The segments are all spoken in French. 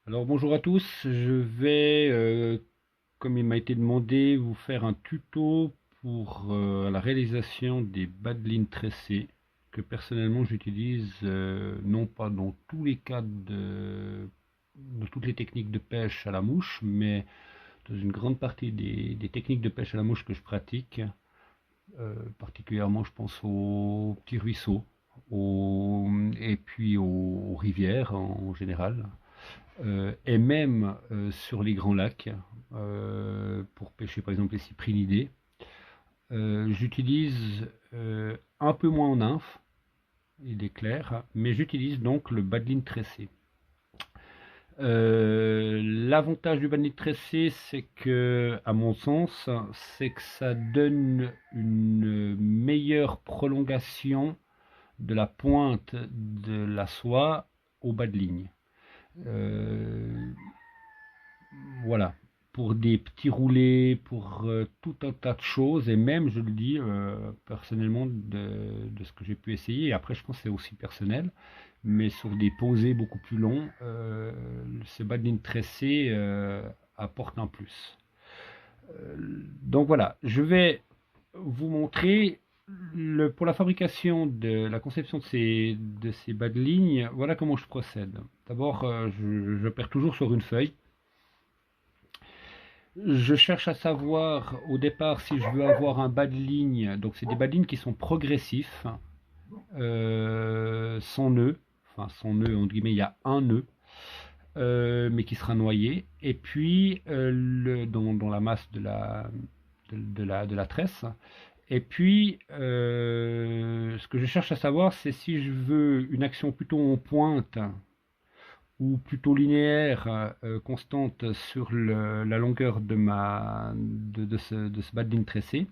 Alors bonjour à tous, je vais, comme il m'a été demandé, vous faire un tuto pour la réalisation des bas de ligne tressés que personnellement j'utilise non pas dans tous les cas dans toutes les techniques de pêche à la mouche, mais dans une grande partie des techniques de pêche à la mouche que je pratique, particulièrement je pense aux petits ruisseaux et puis aux rivières en général et même sur les grands lacs, pour pêcher par exemple les cyprinidés. J'utilise un peu moins en nymphe, il est clair, mais j'utilise donc le bas de ligne tressé. L'avantage du bas de ligne tressé, c'est que, à mon sens, c'est que ça donne une meilleure prolongation de la pointe de la soie au bas de ligne. Euh, Voilà, pour des petits roulés, pour tout un tas de choses, et même, je le dis personnellement, de ce que j'ai pu essayer, et après je pense que c'est aussi personnel, mais sur des posés beaucoup plus longs, ce bas de ligne tressé apporte un plus. Euh, donc voilà, je vais vous montrer pour la fabrication de la conception de ces bas de ligne, voilà comment je procède. D'abord, je perds toujours sur une feuille. Je cherche à savoir au départ si je veux avoir un bas de ligne. Donc c'est des bas de ligne qui sont progressifs, sans nœud. Enfin sans nœud, entre guillemets, il y a un nœud, mais qui sera noyé. Et puis dans la masse de la tresse. Et puis ce que je cherche à savoir, c'est si je veux une action plutôt en pointe ou plutôt linéaire, constante sur la longueur de ce bas de ligne tressé.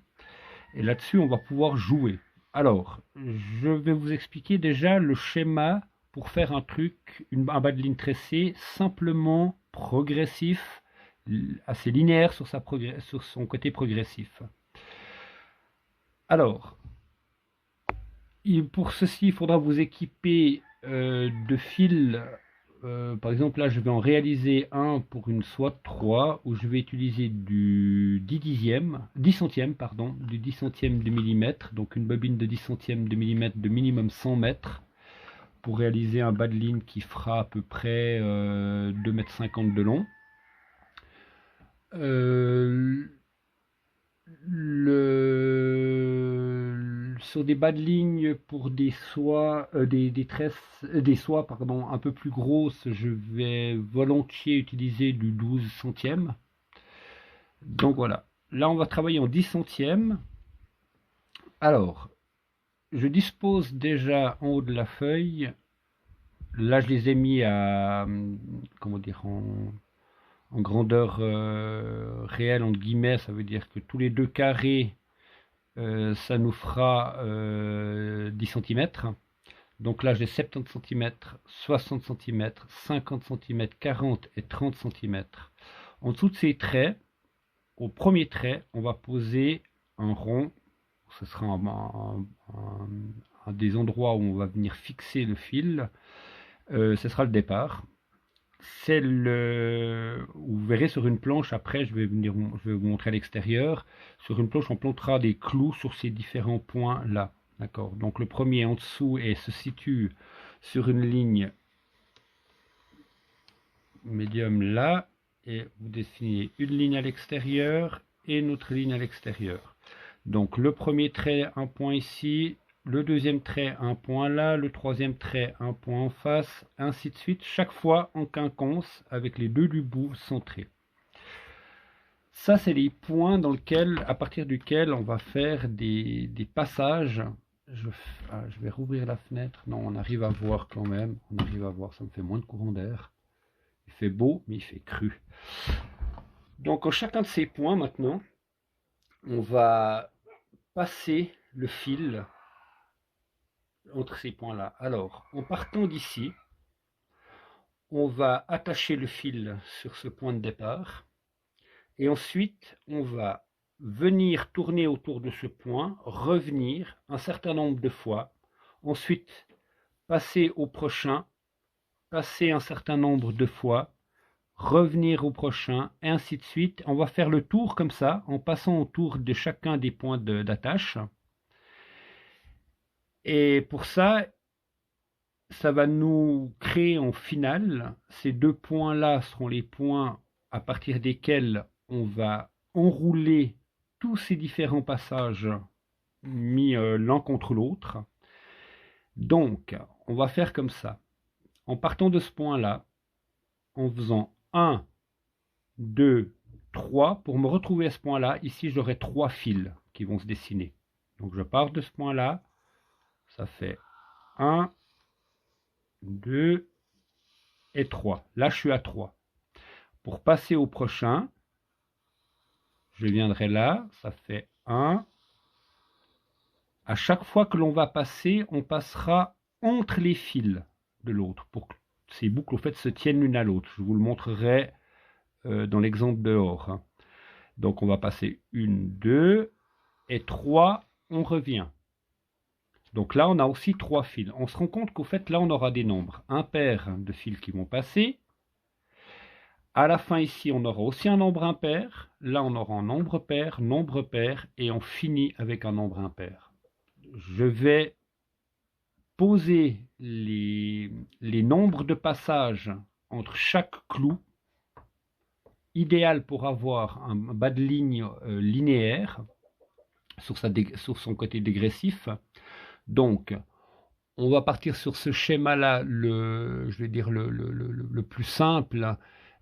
Et là-dessus, on va pouvoir jouer. Alors, je vais vous expliquer déjà le schéma pour faire un truc, un bas de ligne tressé simplement progressif, assez linéaire sur son côté progressif. Alors, pour ceci, il faudra vous équiper de fils. Par exemple, là, je vais en réaliser un pour une SWAT 3 où je vais utiliser du 10 centièmes, pardon, du 10 centièmes de millimètre, donc une bobine de 10 centièmes de millimètre de minimum 100 mètres pour réaliser un bas de ligne qui fera à peu près 2,50 m de long. Euh, sur des bas de ligne pour des soies, des tresses, des soies pardon, un peu plus grosses, je vais volontiers utiliser du 12 centièmes. Donc voilà. Là, on va travailler en 10 centièmes. Alors, je dispose déjà en haut de la feuille. Là, je les ai mis à, comment dire, en grandeur réelle, entre guillemets. Ça veut dire que tous les deux carrés ça nous fera 10 cm. Donc là, j'ai 70 cm, 60 cm, 50 cm, 40 et 30 cm. En dessous de ces traits, au premier trait, on va poser un rond. Ce sera un des endroits où on va venir fixer le fil. Ce sera le départ. Vous verrez sur une planche, après je vais vous montrer à l'extérieur, sur une planche on plantera des clous sur ces différents points là, d'accord. Donc le premier en dessous et se situe sur une ligne médium là, et vous dessinez une ligne à l'extérieur et une autre ligne à l'extérieur. Donc le premier trait, un point ici, le deuxième trait, un point là, le troisième trait, un point en face, ainsi de suite, chaque fois en quinconce avec les deux du bout centrés. Ça, c'est les points à partir duquel on va faire des passages. Je vais rouvrir la fenêtre. Non, on arrive à voir quand même. On arrive à voir, ça me fait moins de courant d'air. Il fait beau, mais il fait cru. Donc, en chacun de ces points, maintenant, on va passer le fil entre ces points-là. Alors, en partant d'ici, on va attacher le fil sur ce point de départ. Et ensuite, on va venir tourner autour de ce point, revenir un certain nombre de fois, ensuite passer au prochain, passer un certain nombre de fois, revenir au prochain, et ainsi de suite. On va faire le tour comme ça, en passant autour de chacun des points d'attache. Et pour ça, ça va nous créer en finale, ces deux points-là seront les points à partir desquels on va enrouler tous ces différents passages mis l'un contre l'autre. Donc, on va faire comme ça. En partant de ce point-là, en faisant 1, 2, 3, pour me retrouver à ce point-là, ici j'aurai 3 fils qui vont se dessiner. Donc je pars de ce point-là, ça fait 1, 2 et 3. Là je suis à 3. Pour passer au prochain, je viendrai là, ça fait 1. À chaque fois que l'on va passer, on passera entre les fils de l'autre pour que ces boucles au fait se tiennent l'une à l'autre. Je vous le montrerai dans l'exemple dehors. Donc on va passer 1, 2 et 3, on revient. Donc là on a aussi 3 fils. On se rend compte qu'au fait là on aura des nombres impairs de fils qui vont passer. À la fin ici on aura aussi un nombre impair. Là on aura un nombre pair et on finit avec un nombre impair. Je vais poser les nombres de passages entre chaque clou, idéal pour avoir un bas de ligne linéaire sur son côté dégressif. Donc, on va partir sur ce schéma-là, je vais dire le plus simple,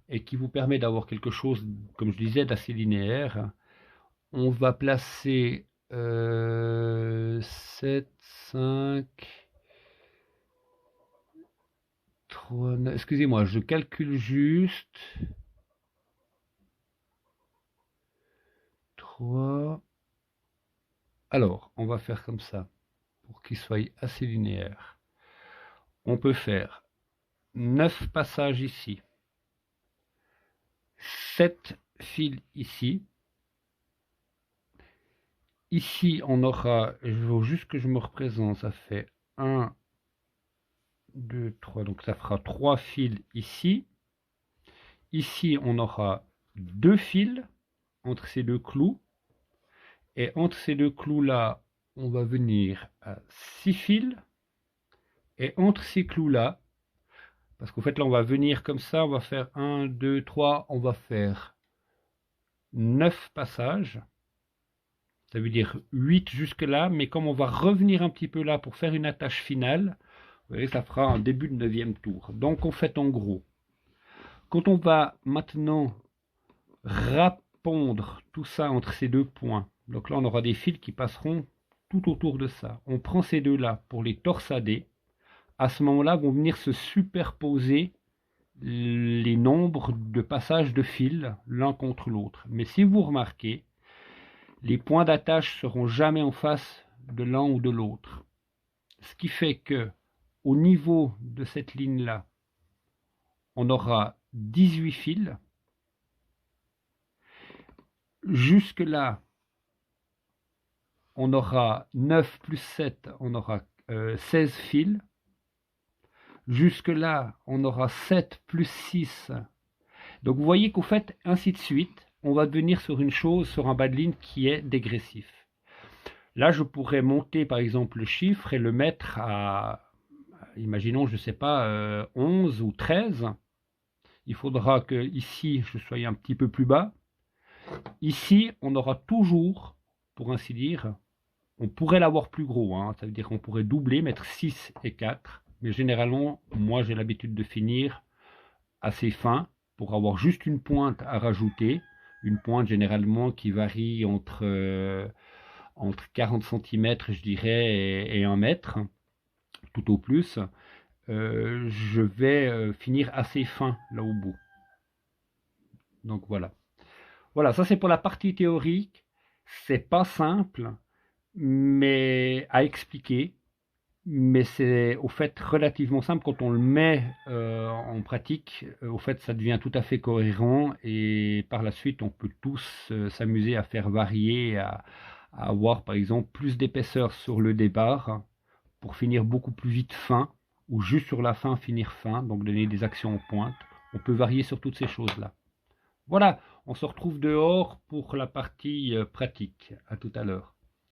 et qui vous permet d'avoir quelque chose, comme je disais, d'assez linéaire. On va placer 7, 5, 3, excusez-moi, je calcule juste. 3. Alors, on va faire comme ça, pour qu'il soit assez linéaire. On peut faire 9 passages ici, 7 fils ici. Ici, on aura, je veux juste que je me représente, ça fait 1, 2, 3, donc ça fera 3 fils ici. Ici, on aura 2 fils entre ces deux clous. Et entre ces deux clous-là, on va venir à 6 fils. Et entre ces clous-là, parce qu'en fait là, on va venir comme ça, on va faire 1, 2, 3, on va faire 9 passages. Ça veut dire 8 jusque là, mais comme on va revenir un petit peu là pour faire une attache finale, vous voyez, ça fera un début de 9e tour. Donc on fait en gros, quand on va maintenant répondre tout ça entre ces deux points, donc là on aura des fils qui passeront tout autour de ça. On prend ces deux-là pour les torsader. À ce moment-là vont venir se superposer les nombres de passages de fils l'un contre l'autre. Mais si vous remarquez, les points d'attache seront jamais en face de l'un ou de l'autre. Ce qui fait que au niveau de cette ligne-là, on aura 18 fils. Jusque-là, on aura 9 plus 7, on aura 16 fils. Jusque-là, on aura 7 plus 6. Donc vous voyez qu'au fait, ainsi de suite, on va devenir sur une chose, sur un bas de ligne qui est dégressif. Là, je pourrais monter par exemple le chiffre et le mettre à, imaginons, je ne sais pas, 11 ou 13. Il faudra que ici, je sois un petit peu plus bas. Ici, on aura toujours, pour ainsi dire, on pourrait l'avoir plus gros, hein, ça veut dire qu'on pourrait doubler, mettre 6 et 4. Mais généralement, moi j'ai l'habitude de finir assez fin pour avoir juste une pointe à rajouter. Une pointe généralement qui varie entre 40 cm, je dirais, et 1 mètre, tout au plus. Je vais finir assez fin là au bout. Donc voilà. Voilà, ça c'est pour la partie théorique. C'est pas simple, mais à expliquer. Mais c'est au fait relativement simple quand on le met en pratique. Au fait, ça devient tout à fait cohérent et par la suite, on peut tous s'amuser à faire varier, à avoir par exemple plus d'épaisseur sur le départ pour finir beaucoup plus vite fin ou juste sur la fin finir fin, donc donner des actions en pointe, On peut varier sur toutes ces choses-là. Voilà, on se retrouve dehors pour la partie pratique. À tout à l'heure.